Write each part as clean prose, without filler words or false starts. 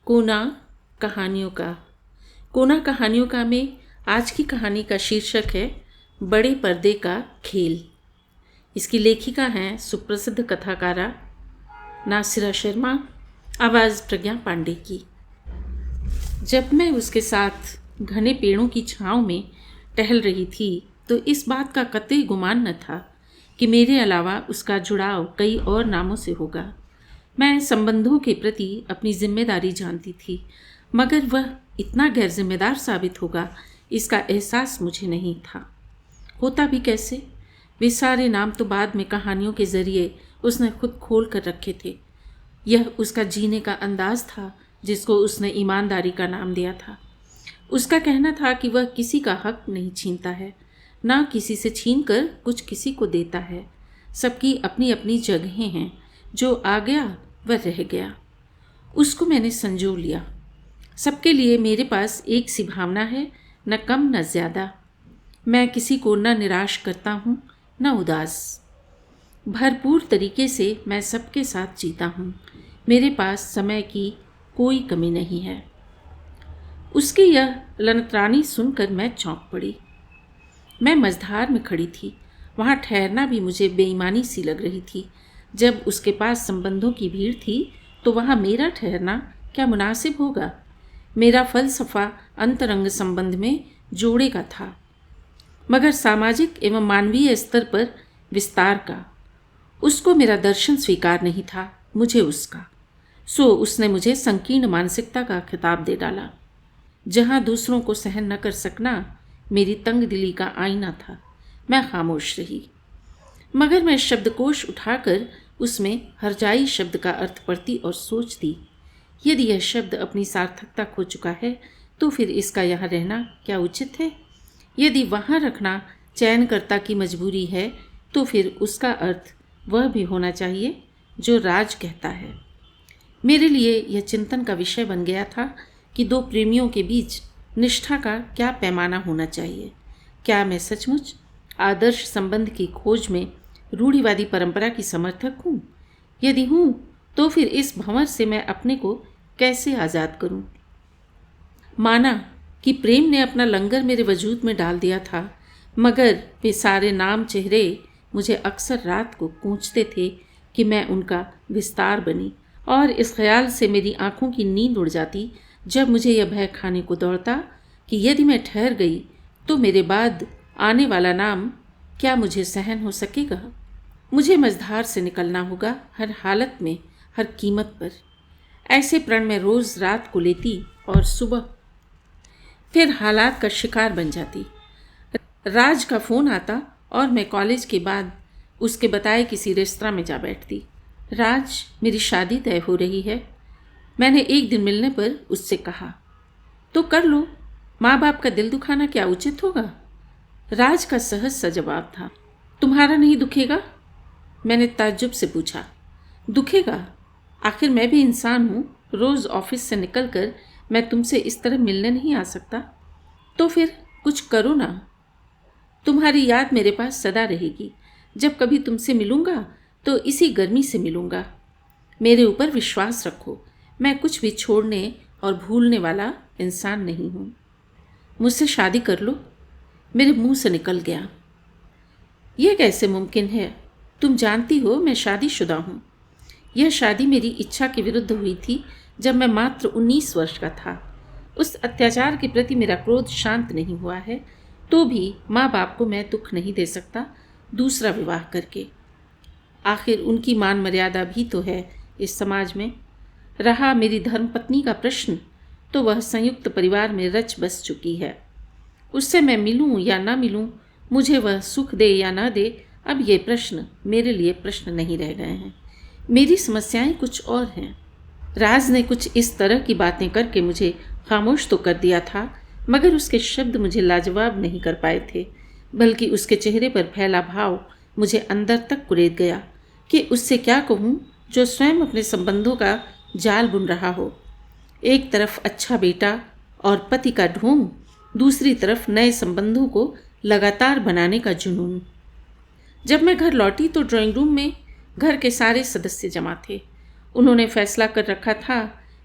कोना कहानियों का। कोना कहानियों का में आज की कहानी का शीर्षक है बड़े पर्दे का खेल। इसकी लेखिका हैं सुप्रसिद्ध कथाकारा नासिरा शर्मा, आवाज़ प्रज्ञा पांडे की। जब मैं उसके साथ घने पेड़ों की छांव में टहल रही थी तो इस बात का कतई गुमान न था कि मेरे अलावा उसका जुड़ाव कई और नामों से होगा। मैं संबंधों के प्रति अपनी जिम्मेदारी जानती थी, मगर वह इतना गैर जिम्मेदार साबित होगा इसका एहसास मुझे नहीं था। होता भी कैसे? वे सारे नाम तो बाद में कहानियों के ज़रिए उसने खुद खोल कर रखे थे। यह उसका जीने का अंदाज था जिसको उसने ईमानदारी का नाम दिया था। उसका कहना था कि वह किसी का हक नहीं छीनता है, ना किसी से छीन कर कुछ किसी को देता है। सबकी अपनी अपनी जगहें हैं, जो आ गया वह रह गया। उसको मैंने संजो लिया। सबके लिए मेरे पास एक सी भावना है, न कम न ज़्यादा। मैं किसी को न निराश करता हूँ न उदास। भरपूर तरीके से मैं सबके साथ जीता हूँ। मेरे पास समय की कोई कमी नहीं है। उसकी यह लनतरानी सुनकर मैं चौंक पड़ी। मैं मझधार में खड़ी थी। वहाँ ठहरना भी मुझे बेईमानी सी लग रही थी। जब उसके पास संबंधों की भीड़ थी तो वहाँ मेरा ठहरना क्या मुनासिब होगा? मेरा फलसफा अंतरंग संबंध में जोड़े का था, मगर सामाजिक एवं मानवीय स्तर पर विस्तार का। उसको मेरा दर्शन स्वीकार नहीं था, मुझे उसका। सो उसने मुझे संकीर्ण मानसिकता का खिताब दे डाला। जहाँ दूसरों को सहन न कर सकना मेरी तंग दिली का आईना था। मैं खामोश रही, मगर मैं शब्दकोश उठाकर उसमें हरजाई शब्द का अर्थ पढ़ती और सोचती, यदि यह शब्द अपनी सार्थकता खो चुका है तो फिर इसका यहाँ रहना क्या उचित है? यदि वहाँ रखना चयनकर्ता की मजबूरी है तो फिर उसका अर्थ वह भी होना चाहिए जो राज कहता है। मेरे लिए यह चिंतन का विषय बन गया था कि दो प्रेमियों के बीच निष्ठा का क्या पैमाना होना चाहिए। क्या मैं सचमुच आदर्श संबंध की खोज में रूढ़िवादी परंपरा की समर्थक हूँ? यदि हूँ तो फिर इस भंवर से मैं अपने को कैसे आज़ाद करूँ? माना कि प्रेम ने अपना लंगर मेरे वजूद में डाल दिया था, मगर वे सारे नाम चेहरे मुझे अक्सर रात को गूंजते थे कि मैं उनका विस्तार बनी, और इस ख्याल से मेरी आँखों की नींद उड़ जाती जब मुझे यह भय खाने को दौड़ता कि यदि मैं ठहर गई तो मेरे बाद आने वाला नाम क्या मुझे सहन हो सकेगा? मुझे मझधार से निकलना होगा, हर हालत में, हर कीमत पर। ऐसे प्रण मैं रोज़ रात को लेती और सुबह फिर हालात का शिकार बन जाती। राज का फ़ोन आता और मैं कॉलेज के बाद उसके बताए किसी रेस्तरां में जा बैठती। राज, मेरी शादी तय हो रही है। मैंने एक दिन मिलने पर उससे कहा, तो कर लो, माँ बाप का दिल दुखाना क्या उचित होगा? राज का सहज सा जवाब था, तुम्हारा नहीं दुखेगा? मैंने ताज्जुब से पूछा, दुखेगा? आखिर मैं भी इंसान हूँ। रोज़ ऑफिस से निकलकर मैं तुमसे इस तरह मिलने नहीं आ सकता। तो फिर कुछ करो ना। तुम्हारी याद मेरे पास सदा रहेगी। जब कभी तुमसे मिलूँगा तो इसी गर्मी से मिलूँगा। मेरे ऊपर विश्वास रखो, मैं कुछ भी छोड़ने और भूलने वाला इंसान नहीं हूँ। मुझसे शादी कर लो। मेरे मुंह से निकल गया। यह कैसे मुमकिन है? तुम जानती हो मैं शादीशुदा हूँ। यह शादी मेरी इच्छा के विरुद्ध हुई थी जब मैं मात्र 19 वर्ष का था। उस अत्याचार के प्रति मेरा क्रोध शांत नहीं हुआ है, तो भी माँ बाप को मैं दुख नहीं दे सकता दूसरा विवाह करके। आखिर उनकी मान मर्यादा भी तो है इस समाज में। रहा मेरी धर्मपत्नी का प्रश्न, तो वह संयुक्त परिवार में रच बस चुकी है। उससे मैं मिलूं या ना मिलूं, मुझे वह सुख दे या ना दे, अब ये प्रश्न मेरे लिए प्रश्न नहीं रह गए हैं। मेरी समस्याएं कुछ और हैं। राज ने कुछ इस तरह की बातें करके मुझे खामोश तो कर दिया था, मगर उसके शब्द मुझे लाजवाब नहीं कर पाए थे, बल्कि उसके चेहरे पर फैला भाव मुझे अंदर तक कुरेद गया कि उससे क्या कहूँ जो स्वयं अपने संबंधों का जाल बुन रहा हो। एक तरफ अच्छा बेटा और पति का ढोंग, दूसरी तरफ नए संबंधों को लगातार बनाने का जुनून। जब मैं घर लौटी तो ड्राइंग रूम में घर के सारे सदस्य जमा थे। उन्होंने फैसला कर रखा था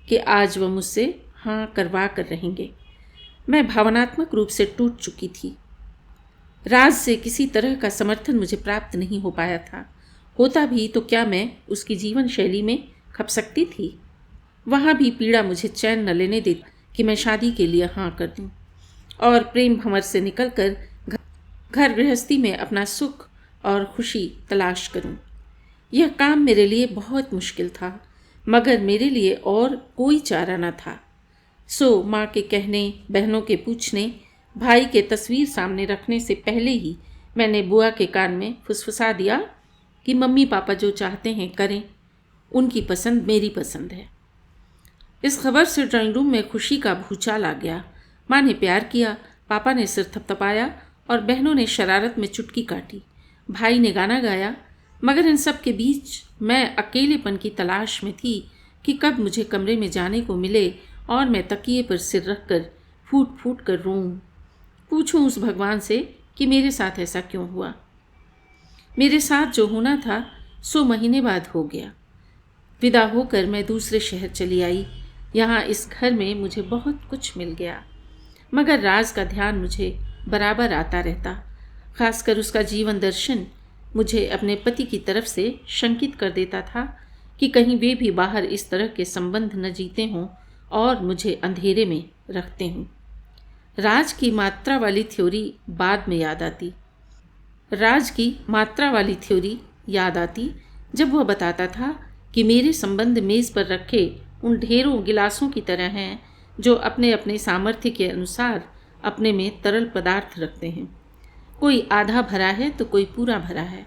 कि आज वह मुझसे हाँ करवा कर रहेंगे। मैं भावनात्मक रूप से टूट चुकी थी। राज से किसी तरह का समर्थन मुझे प्राप्त नहीं हो पाया था। होता भी तो क्या मैं उसकी जीवन शैली में खप सकती थी? वहाँ भी पीड़ा मुझे चैन न लेने देती कि मैं शादी के लिए हाँ कर दूँ और प्रेम भंवर से निकलकर घर गृहस्थी में अपना सुख और खुशी तलाश करूं। यह काम मेरे लिए बहुत मुश्किल था, मगर मेरे लिए और कोई चारा न था। सो माँ के कहने, बहनों के पूछने, भाई के तस्वीर सामने रखने से पहले ही मैंने बुआ के कान में फुसफुसा दिया कि मम्मी पापा जो चाहते हैं करें, उनकी पसंद मेरी पसंद है। इस खबर से ड्राइंग रूम में खुशी का भूचाल आ गया। माँ ने प्यार किया, पापा ने सिर थपथपाया और बहनों ने शरारत में चुटकी काटी। भाई ने गाना गाया, मगर इन सब के बीच मैं अकेलेपन की तलाश में थी कि कब मुझे कमरे में जाने को मिले और मैं तकिए पर सिर रखकर फूट फूट कर रोऊं। पूछूं उस भगवान से कि मेरे साथ ऐसा क्यों हुआ। मेरे साथ जो होना था सो महीने बाद हो गया। विदा होकर मैं दूसरे शहर चली आई। यहाँ इस घर में मुझे बहुत कुछ मिल गया, मगर राज का ध्यान मुझे बराबर आता रहता। खासकर उसका जीवन दर्शन मुझे अपने पति की तरफ से शंकित कर देता था कि कहीं वे भी बाहर इस तरह के संबंध न जीते हों और मुझे अंधेरे में रखते हों। राज की मात्रा वाली थ्योरी बाद में याद आती। जब वह बताता था कि मेरे संबंध मेज़ पर रखे उन ढेरों गिलासों की तरह हैं जो अपने अपने सामर्थ्य के अनुसार अपने में तरल पदार्थ रखते हैं। कोई आधा भरा है तो कोई पूरा भरा है,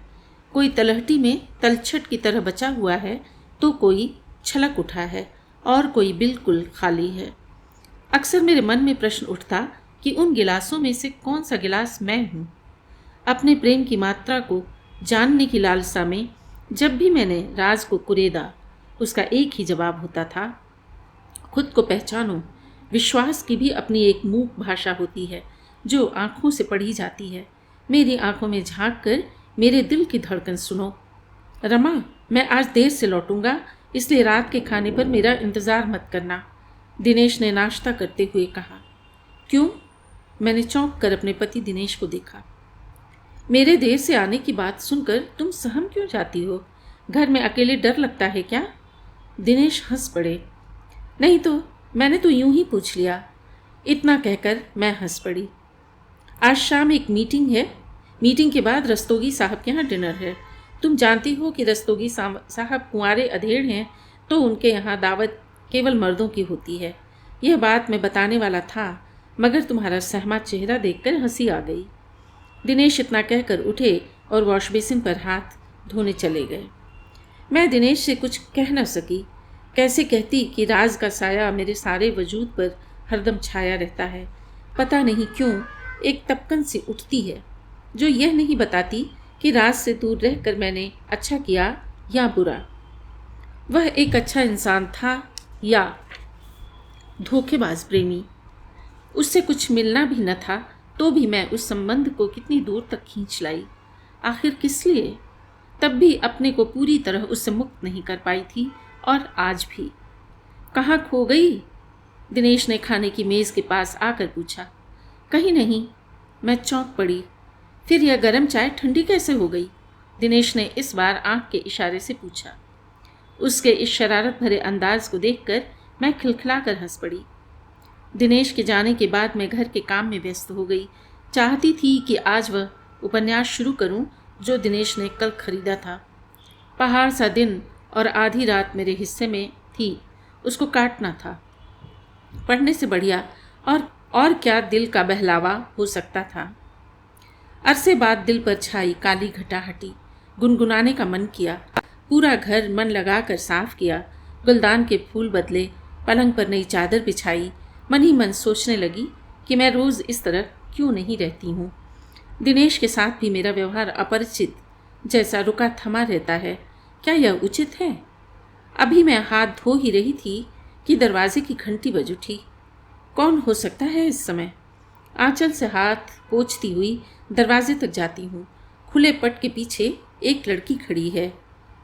कोई तलहटी में तलछट की तरह बचा हुआ है तो कोई छलक उठा है और कोई बिल्कुल खाली है। अक्सर मेरे मन में प्रश्न उठता कि उन गिलासों में से कौन सा गिलास मैं हूँ। अपने प्रेम की मात्रा को जानने की लालसा में जब भी मैंने राज को कुरेदा, उसका एक ही जवाब होता था, खुद को पहचानो। विश्वास की भी अपनी एक मूक भाषा होती है जो आँखों से पढ़ी जाती है। मेरी आँखों में झांक कर मेरे दिल की धड़कन सुनो। रमा, मैं आज देर से लौटूंगा, इसलिए रात के खाने पर मेरा इंतज़ार मत करना, दिनेश ने नाश्ता करते हुए कहा। क्यों? मैंने चौंक कर अपने पति दिनेश को देखा। मेरे देर से आने की बात सुनकर तुम सहम क्यों जाती हो? घर में अकेले डर लगता है क्या? दिनेश हंस पड़े। नहीं तो, मैंने तो यूं ही पूछ लिया। इतना कहकर मैं हंस पड़ी। आज शाम एक मीटिंग है, मीटिंग के बाद रस्तोगी साहब के यहाँ डिनर है। तुम जानती हो कि रस्तोगी साहब कुंवारे अधेड़ हैं, तो उनके यहाँ दावत केवल मर्दों की होती है। यह बात मैं बताने वाला था, मगर तुम्हारा सहमा चेहरा देखकर हंसी आ गई। दिनेश इतना कहकर उठे और वॉश बेसिन पर हाथ धोने चले गए। मैं दिनेश से कुछ कह न सकी। कैसे कहती कि राज का साया मेरे सारे वजूद पर हरदम छाया रहता है। पता नहीं क्यों एक तपकन सी उठती है जो यह नहीं बताती कि राज से दूर रहकर मैंने अच्छा किया या बुरा। वह एक अच्छा इंसान था या धोखेबाज प्रेमी। उससे कुछ मिलना भी न था, तो भी मैं उस संबंध को कितनी दूर तक खींच लाई। आखिर किस लिए? तब भी अपने को पूरी तरह उससे मुक्त नहीं कर पाई थी, और आज भी। कहाँ खो गई? दिनेश ने खाने की मेज़ के पास आकर पूछा। कहीं नहीं, मैं चौंक पड़ी। फिर यह गर्म चाय ठंडी कैसे हो गई? दिनेश ने इस बार आंख के इशारे से पूछा। उसके इस शरारत भरे अंदाज को देखकर मैं खिलखिला कर हंस पड़ी। दिनेश के जाने के बाद मैं घर के काम में व्यस्त हो गई। चाहती थी कि आज वह उपन्यास शुरू करूं जो दिनेश ने कल खरीदा था। पहाड़ सा दिन और आधी रात मेरे हिस्से में थी, उसको काटना था। पढ़ने से बढ़िया और क्या दिल का बहलावा हो सकता था। अरसे बाद दिल पर छाई काली घटा हटी। गुनगुनाने का मन किया। पूरा घर मन लगाकर साफ किया। गुलदान के फूल बदले, पलंग पर नई चादर बिछाई। मन ही मन सोचने लगी कि मैं रोज़ इस तरह क्यों नहीं रहती हूँ। दिनेश के साथ भी मेरा व्यवहार अपरिचित जैसा रुका थमा रहता है। क्या यह उचित है? अभी मैं हाथ धो ही रही थी कि दरवाजे की घंटी बज उठी। कौन हो सकता है इस समय? आंचल से हाथ पोंछती हुई दरवाजे तक जाती हूँ। खुले पट के पीछे एक लड़की खड़ी है,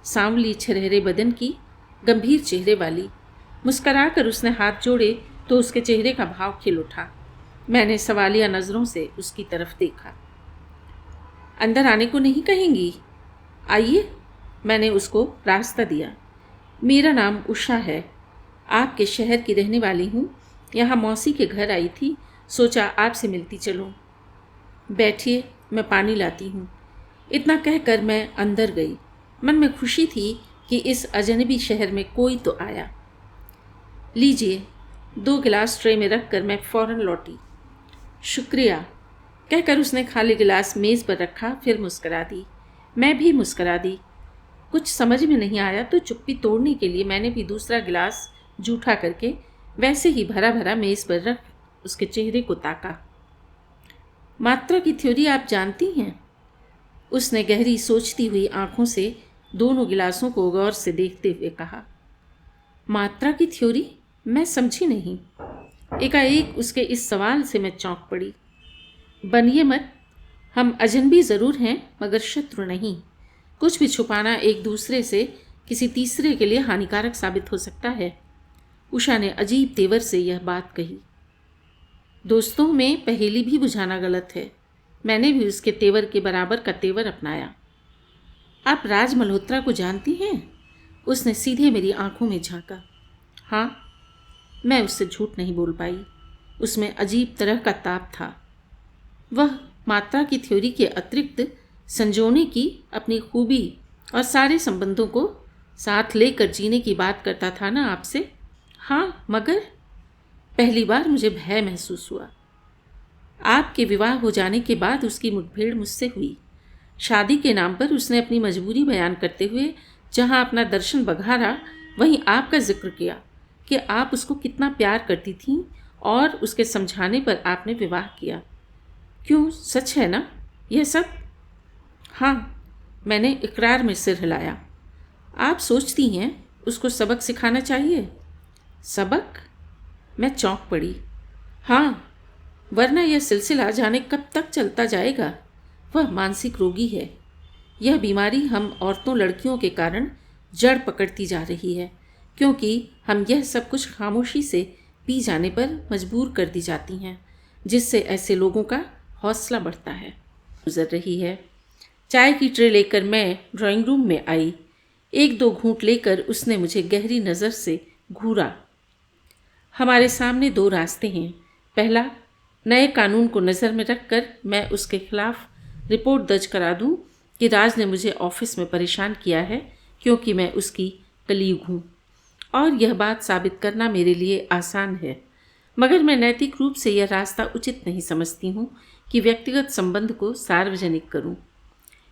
सांवली छरहरे बदन की, गंभीर चेहरे वाली। मुस्कराकर उसने हाथ जोड़े तो उसके चेहरे का भाव खिल उठा। मैंने सवालिया नज़रों से उसकी तरफ देखा। अंदर आने को नहीं कहेंगी? आइए, मैंने उसको रास्ता दिया। मेरा नाम उषा है, आपके शहर की रहने वाली हूँ। यहाँ मौसी के घर आई थी, सोचा आपसे मिलती चलूँ। बैठिए, मैं पानी लाती हूँ। इतना कहकर मैं अंदर गई। मन में खुशी थी कि इस अजनबी शहर में कोई तो आया। लीजिए, 2 गिलास ट्रे में रख कर मैं फ़ौरन लौटी। शुक्रिया, कहकर उसने खाली गिलास मेज़ पर रखा, फिर मुस्करा दी। मैं भी मुस्करा दी। कुछ समझ में नहीं आया तो चुप्पी तोड़ने के लिए मैंने भी दूसरा गिलास जूठा करके वैसे ही भरा भरा मेज़ पर रख उसके चेहरे को ताका। मात्रा की थ्योरी आप जानती हैं? उसने गहरी सोचती हुई आंखों से दोनों गिलासों को गौर से देखते हुए कहा। मात्रा की थ्योरी? मैं समझी नहीं। एकाएक उसके इस सवाल से मैं चौंक पड़ी। बनिए मत, हम अजनबी ज़रूर हैं मगर शत्रु नहीं। कुछ भी छुपाना एक दूसरे से किसी तीसरे के लिए हानिकारक साबित हो सकता है। उषा ने अजीब तेवर से यह बात कही। दोस्तों में पहेली भी बुझाना गलत है। मैंने भी उसके तेवर के बराबर का तेवर अपनाया। आप राज मल्होत्रा को जानती हैं? उसने सीधे मेरी आंखों में झांका। हाँ, मैं उससे झूठ नहीं बोल पाई। उसमें अजीब तरह का ताप था। वह मात्रा की थ्योरी के अतिरिक्त संजोने की अपनी खूबी और सारे संबंधों को साथ लेकर जीने की बात करता था ना आपसे। हाँ, मगर पहली बार मुझे भय महसूस हुआ। आपके विवाह हो जाने के बाद उसकी मुठभेड़ मुझसे हुई। शादी के नाम पर उसने अपनी मजबूरी बयान करते हुए जहाँ अपना दर्शन बघारा वहीं आपका जिक्र किया कि आप उसको कितना प्यार करती थीं और उसके समझाने पर आपने विवाह किया। क्यों, सच है ना यह सब? हाँ, मैंने इकरार में सिर हिलाया। आप सोचती हैं उसको सबक सिखाना चाहिए? सबक? मैं चौंक पड़ी। हाँ, वरना यह सिलसिला जाने कब तक चलता जाएगा। वह मानसिक रोगी है। यह बीमारी हम औरतों लड़कियों के कारण जड़ पकड़ती जा रही है, क्योंकि हम यह सब कुछ खामोशी से पी जाने पर मजबूर कर दी जाती हैं, जिससे ऐसे लोगों का हौसला बढ़ता है। गुजर रही है। चाय की ट्रे लेकर मैं ड्राइंग रूम में आई। 1-2 घूंट लेकर उसने मुझे गहरी नज़र से घूरा। हमारे सामने 2 रास्ते हैं। पहला, नए कानून को नज़र में रखकर मैं उसके खिलाफ रिपोर्ट दर्ज करा दूं कि राज ने मुझे ऑफिस में परेशान किया है क्योंकि मैं उसकी कलीग हूँ, और यह बात साबित करना मेरे लिए आसान है। मगर मैं नैतिक रूप से यह रास्ता उचित नहीं समझती हूँ कि व्यक्तिगत संबंध को सार्वजनिक करूँ।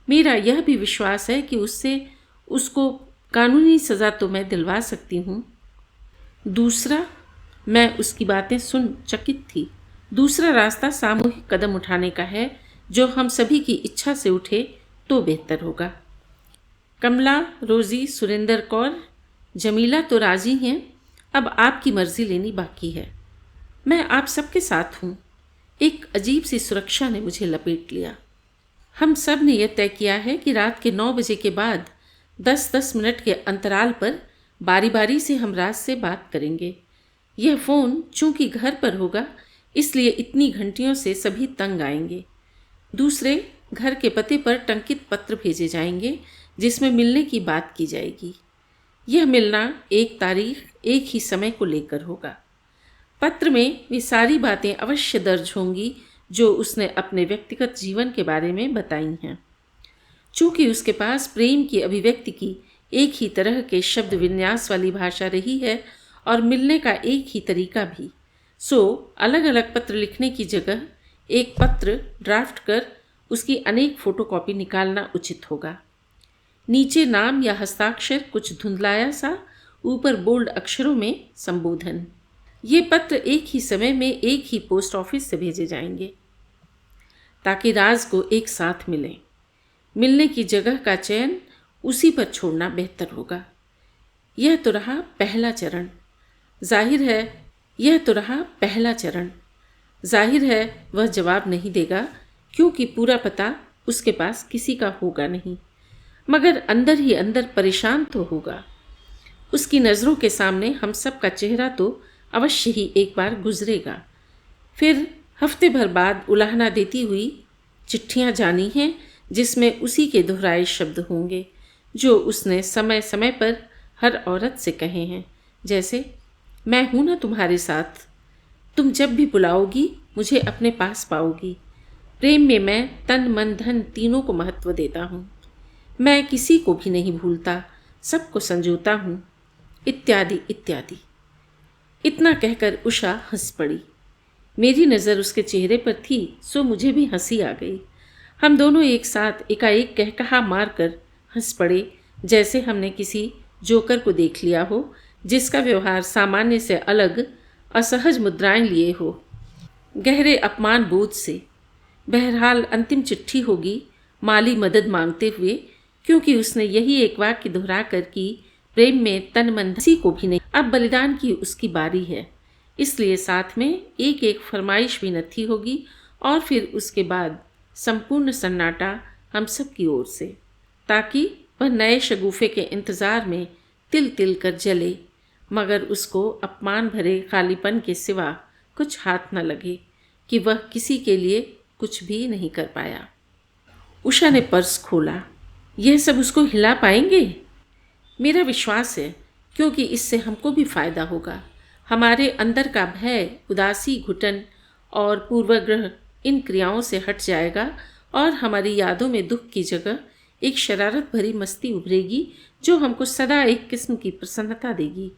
मेरा यह भी विश्वास है कि उसको कानूनी सज़ा तो मैं दिलवा सकती हूँ। दूसरा, मैं उसकी बातें सुन चकित थी। दूसरा रास्ता सामूहिक कदम उठाने का है, जो हम सभी की इच्छा से उठे तो बेहतर होगा। कमला, रोज़ी, सुरेंद्र कौर, जमीला तो राज़ी हैं। अब आपकी मर्ज़ी लेनी बाकी है। मैं आप सबके साथ हूँ। एक अजीब सी सुरक्षा ने मुझे लपेट लिया। हम सब ने यह तय किया है कि रात के 9 बजे के बाद 10-10 मिनट के अंतराल पर बारी बारी से हम राज से बात करेंगे। यह फ़ोन चूंकि घर पर होगा, इसलिए इतनी घंटियों से सभी तंग आएंगे। दूसरे, घर के पते पर टंकित पत्र भेजे जाएंगे जिसमें मिलने की बात की जाएगी। यह मिलना एक तारीख, एक ही समय को लेकर होगा। पत्र में वे सारी बातें अवश्य दर्ज होंगी जो उसने अपने व्यक्तिगत जीवन के बारे में बताई हैं। चूँकि उसके पास प्रेम की अभिव्यक्ति की एक ही तरह के शब्द विन्यास वाली भाषा रही है और मिलने का एक ही तरीका भी, सो अलग अलग पत्र लिखने की जगह एक पत्र ड्राफ्ट कर उसकी अनेक फोटोकॉपी निकालना उचित होगा। नीचे नाम या हस्ताक्षर कुछ धुंधलाया सा, ऊपर बोल्ड अक्षरों में संबोधन। ये पत्र एक ही समय में एक ही पोस्ट ऑफिस से भेजे जाएंगे ताकि राज को एक साथ मिलें। मिलने की जगह का चयन उसी पर छोड़ना बेहतर होगा। यह तो रहा पहला चरण। जाहिर है वह जवाब नहीं देगा, क्योंकि पूरा पता उसके पास किसी का होगा नहीं, मगर अंदर ही अंदर परेशान तो होगा। उसकी नज़रों के सामने हम सब का चेहरा तो अवश्य ही एक बार गुजरेगा। फिर हफ्ते भर बाद उलाहना देती हुई चिट्ठियाँ जानी हैं, जिसमें उसी के दोहराए शब्द होंगे जो उसने समय समय पर हर औरत से कहे हैं, जैसे मैं हूँ ना तुम्हारे साथ, तुम जब भी बुलाओगी मुझे अपने पास पाओगी, प्रेम में मैं तन मन धन तीनों को महत्व देता हूँ, मैं किसी को भी नहीं भूलता, सबको संजोता हूँ, इत्यादि इत्यादि। इतना कहकर उषा हंस पड़ी। मेरी नज़र उसके चेहरे पर थी सो मुझे भी हंसी आ गई। हम दोनों एक साथ एकाएक कहकहा मारकर हंस पड़े, जैसे हमने किसी जोकर को देख लिया हो जिसका व्यवहार सामान्य से अलग असहज मुद्राएं लिए हो, गहरे अपमान बोध से। बहरहाल अंतिम चिट्ठी होगी माली मदद मांगते हुए, क्योंकि उसने यही एक वाक्य दोहरा कर कि प्रेम में तन मन किसी को भी नहीं, अब बलिदान की उसकी बारी है, इसलिए साथ में एक एक फरमाइश भी नथी होगी और फिर उसके बाद संपूर्ण सन्नाटा हम सब की ओर से, ताकि वह नए शगुफे के इंतज़ार में तिल तिल कर जले, मगर उसको अपमान भरे खालीपन के सिवा कुछ हाथ न लगे कि वह किसी के लिए कुछ भी नहीं कर पाया। उषा ने पर्स खोला। यह सब उसको हिला पाएंगे? मेरा विश्वास है, क्योंकि इससे हमको भी फायदा होगा। हमारे अंदर का भय, उदासी, घुटन और पूर्वाग्रह इन क्रियाओं से हट जाएगा और हमारी यादों में दुख की जगह एक शरारत भरी मस्ती उभरेगी जो हमको सदा एक किस्म की प्रसन्नता देगी,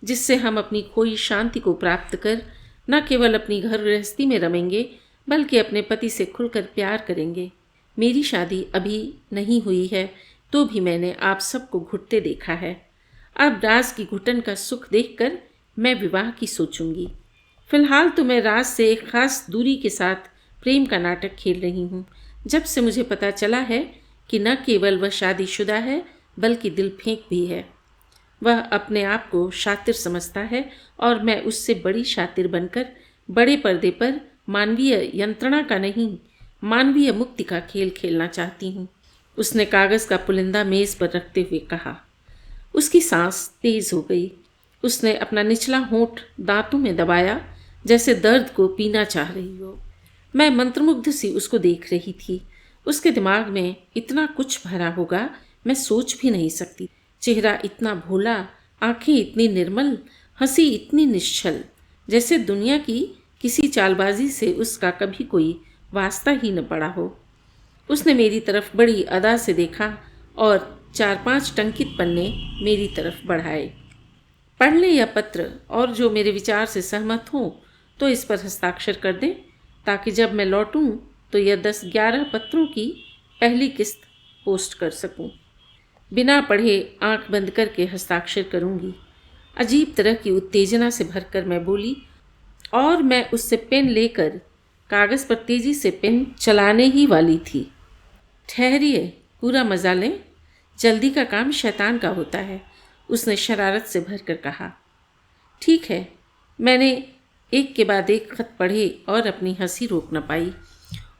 जिससे हम अपनी खोई शांति को प्राप्त कर न केवल अपनी घर गृहस्थी में रमेंगे बल्कि अपने पति से खुलकर प्यार करेंगे। मेरी शादी अभी नहीं हुई है तो भी मैंने आप सबको घुटते देखा है। अब राज की घुटन का सुख देखकर मैं विवाह की सोचूंगी। फिलहाल तो मैं राज से एक खास दूरी के साथ प्रेम का नाटक खेल रही हूँ। जब से मुझे पता चला है कि न केवल वह शादीशुदा है बल्कि दिल फेंक भी है। वह अपने आप को शातिर समझता है और मैं उससे बड़ी शातिर बनकर बड़े पर्दे पर मानवीय यंत्रणा का नहीं, मानवीय मुक्ति का खेल खेलना चाहती हूँ। उसने कागज़ का पुलिंदा मेज़ पर रखते हुए कहा। उसकी सांस तेज़ हो गई। उसने अपना निचला होंठ दांतों में दबाया, जैसे दर्द को पीना चाह रही हो। मैं मंत्रमुग्ध सी उसको देख रही थी। उसके दिमाग में इतना कुछ भरा होगा, मैं सोच भी नहीं सकती। चेहरा इतना भोला, आंखें इतनी निर्मल, हंसी इतनी निश्चल, जैसे दुनिया की किसी चालबाजी से उसका कभी कोई वास्ता ही न पड़ा हो। उसने मेरी तरफ बड़ी अदा से देखा और 4-5 टंकित पन्ने मेरी तरफ बढ़ाए। पढ़ ले यह पत्र और जो मेरे विचार से सहमत हो तो इस पर हस्ताक्षर कर दें, ताकि जब मैं लौटूं तो यह 10-11 पत्रों की पहली किस्त पोस्ट कर सकूं। बिना पढ़े आंख बंद करके हस्ताक्षर करूंगी। अजीब तरह की उत्तेजना से भरकर मैं बोली और मैं उससे पेन लेकर कागज़ पर तेज़ी से पेन चलाने ही वाली थी। ठहरिए, पूरा मज़ा लें, जल्दी का काम शैतान का होता है, उसने शरारत से भरकर कहा। ठीक है, मैंने एक के बाद एक खत पढ़े और अपनी हंसी रोक न पाई।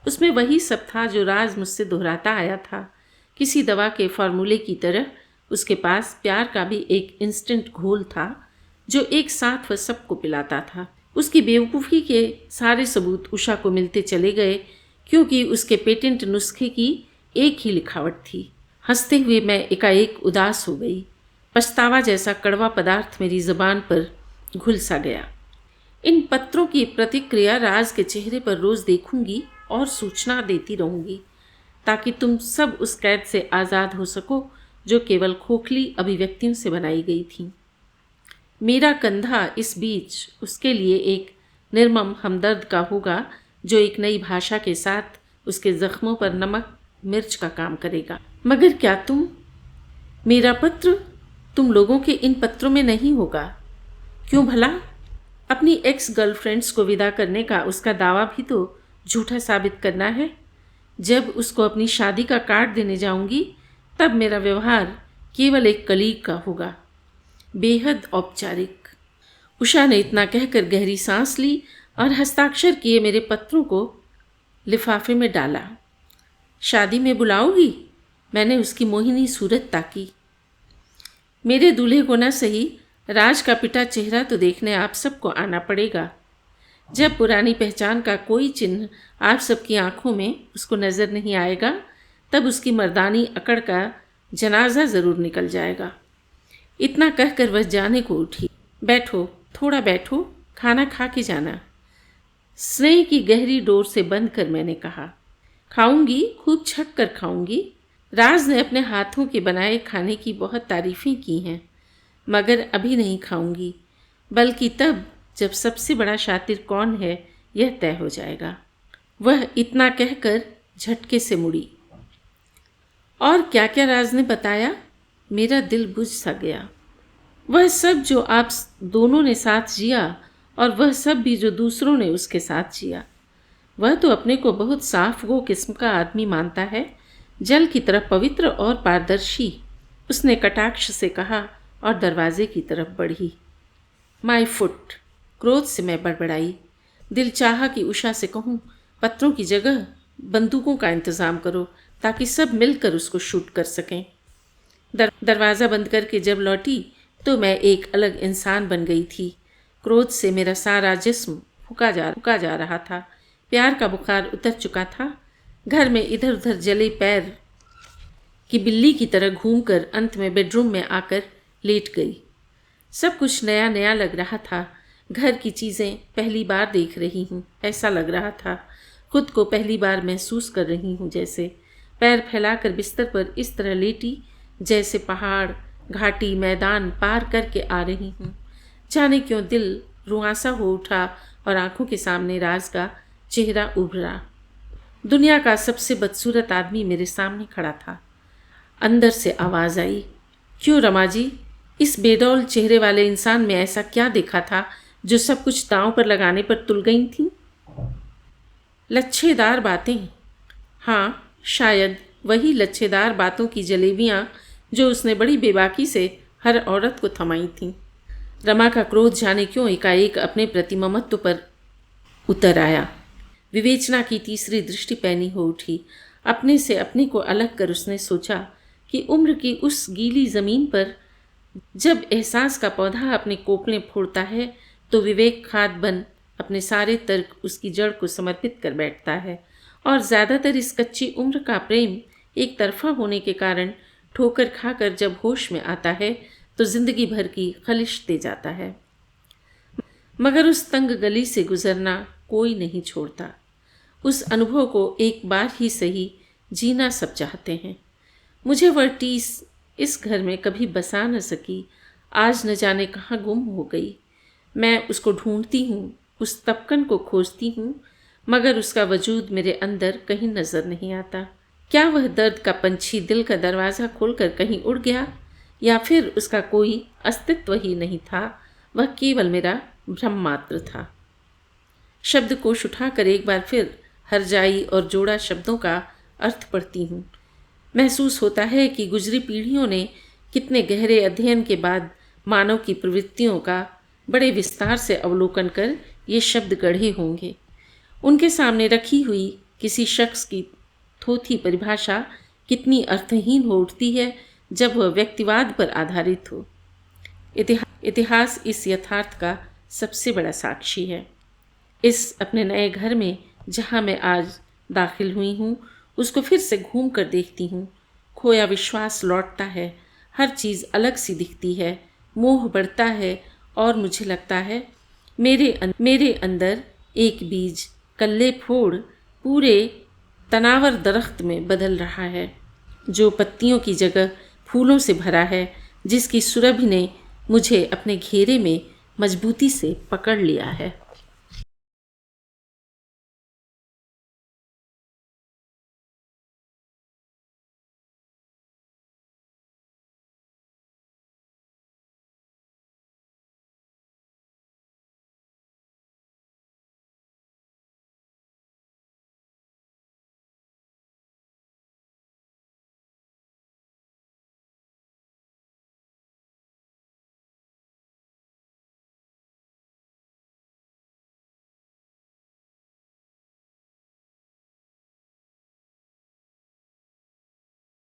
उसमें वही सब था जो राज मुझसे दोहराता आया था। किसी दवा के फार्मूले की तरह उसके पास प्यार का भी एक इंस्टेंट घोल था जो एक साथ वह सबको पिलाता था। उसकी बेवकूफ़ी के सारे सबूत उषा को मिलते चले गए, क्योंकि उसके पेटेंट नुस्खे की एक ही लिखावट थी। हंसते हुए मैं एकाएक उदास हो गई। पछतावा जैसा कड़वा पदार्थ मेरी ज़बान पर घुल सा गया। इन पत्रों की प्रतिक्रिया राज के चेहरे पर रोज़ देखूंगी और सूचना देती रहूंगी, ताकि तुम सब उस कैद से आज़ाद हो सको जो केवल खोखली अभिव्यक्तियों से बनाई गई थी। मेरा कंधा इस बीच उसके लिए एक निर्मम हमदर्द का होगा जो एक नई भाषा के साथ उसके जख्मों पर नमक मिर्च का काम करेगा। मगर क्या मेरा पत्र तुम लोगों के इन पत्रों में नहीं होगा? क्यों भला? अपनी एक्स गर्लफ्रेंड्स को विदा करने का उसका दावा भी तो झूठा साबित करना है। जब उसको अपनी शादी का कार्ड देने जाऊंगी तब मेरा व्यवहार केवल एक कलीग का होगा, बेहद औपचारिक। उषा ने इतना कहकर गहरी सांस ली और हस्ताक्षर किए मेरे पत्रों को लिफाफे में डाला। शादी में बुलाओगी? मैंने उसकी मोहिनी सूरत ताकी। मेरे दूल्हे को न सही, राज का पिटा चेहरा तो देखने आप सबको आना पड़ेगा। जब पुरानी पहचान का कोई चिन्ह आप सबकी आंखों में उसको नज़र नहीं आएगा, तब उसकी मर्दानी अकड़ का जनाजा ज़रूर निकल जाएगा। इतना कहकर वह जाने को उठी। बैठो, थोड़ा बैठो, खाना खा के जाना। स्नेह की गहरी डोर से बंध कर मैंने कहा। खाऊंगी, खूब छक कर खाऊंगी। राज ने अपने हाथों के बनाए खाने की बहुत तारीफ़ें की हैं, मगर अभी नहीं खाऊंगी, बल्कि तब जब सबसे बड़ा शातिर कौन है यह तय हो जाएगा। वह इतना कहकर झटके से मुड़ी। और क्या क्या राज ने बताया? मेरा दिल बुझ सा गया। वह सब जो आप दोनों ने साथ जिया, और वह सब भी जो दूसरों ने उसके साथ जिया। वह तो अपने को बहुत साफ गो किस्म का आदमी मानता है, जल की तरह पवित्र और पारदर्शी, उसने कटाक्ष से कहा और दरवाजे की तरफ बढ़ी। माय फुट, क्रोध से मैं बड़बड़ाई। दिल चाहा कि उषा से कहूँ, पत्रों की जगह बंदूकों का इंतज़ाम करो ताकि सब मिलकर उसको शूट कर सकें। दरवाज़ा बंद करके जब लौटी तो मैं एक अलग इंसान बन गई थी। क्रोध से मेरा सारा जिस्म फूका जा रहा था। प्यार का बुखार उतर चुका था। घर में इधर उधर जले पैर की बिल्ली की तरह घूमकर अंत में बेडरूम में आकर लेट गई। सब कुछ नया नया लग रहा था। घर की चीज़ें पहली बार देख रही हूँ ऐसा लग रहा था। खुद को पहली बार महसूस कर रही हूँ, जैसे पैर फैलाकर बिस्तर पर इस तरह लेटी जैसे पहाड़, घाटी, मैदान पार करके आ रही हूँ। जाने क्यों दिल रुआंसा हो उठा और आंखों के सामने राज का चेहरा उभरा। दुनिया का सबसे बदसूरत आदमी मेरे सामने खड़ा था। अंदर से आवाज़ आई, क्यों रमा जी, इस बेडौल चेहरे वाले इंसान में ऐसा क्या देखा था जो सब कुछ दांव पर लगाने पर तुल गई थी? लच्छेदार बातें। हाँ, शायद वही लच्छेदार बातों की जलेबियाँ जो उसने बड़ी बेबाकी से हर औरत को थमाई थीं। रमा का क्रोध जाने क्यों एकाएक अपने प्रति ममत्व पर उतर आया। विवेचना की तीसरी दृष्टि पैनी हो उठी। अपने से अपने को अलग कर उसने सोचा कि उम्र की उस गीली ज़मीन पर जब एहसास का पौधा अपने कोपलें फोड़ता है तो विवेक खाद बन अपने सारे तर्क उसकी जड़ को समर्पित कर बैठता है, और ज़्यादातर इस कच्ची उम्र का प्रेम एक तरफा होने के कारण ठोकर खाकर जब होश में आता है तो जिंदगी भर की खलिश दे जाता है। मगर उस तंग गली से गुजरना कोई नहीं छोड़ता। उस अनुभव को एक बार ही सही जीना सब चाहते हैं। मुझे वह टीस इस घर में कभी बसा न सकी, आज न जाने कहाँ गुम हो गई। मैं उसको ढूंढती हूँ, उस तपकन को खोजती हूँ, मगर उसका वजूद मेरे अंदर कहीं नज़र नहीं आता। क्या वह दर्द का पंछी दिल का दरवाज़ा खोलकर कहीं उड़ गया, या फिर उसका कोई अस्तित्व ही नहीं था, वह केवल मेरा भ्रम मात्र था। शब्दकोश उठाकर एक बार फिर हरजाई और जोड़ा शब्दों का अर्थ पढ़ती हूँ। महसूस होता है कि गुजरी पीढ़ियों ने कितने गहरे अध्ययन के बाद मानव की प्रवृत्तियों का बड़े विस्तार से अवलोकन कर ये शब्द गढ़े होंगे। उनके सामने रखी हुई किसी शख्स की थोथी परिभाषा कितनी अर्थहीन हो उठती है जब वह व्यक्तिवाद पर आधारित हो। इतिहास इस यथार्थ का सबसे बड़ा साक्षी है। इस अपने नए घर में जहाँ मैं आज दाखिल हुई हूँ, उसको फिर से घूम कर देखती हूँ। खोया विश्वास लौटता है, हर चीज़ अलग सी दिखती है, मोह बढ़ता है, और मुझे लगता है मेरे अंदर एक बीज कल्ले फोड़ पूरे तनावर दरख्त में बदल रहा है, जो पत्तियों की जगह फूलों से भरा है, जिसकी सुरभि ने मुझे अपने घेरे में मजबूती से पकड़ लिया है।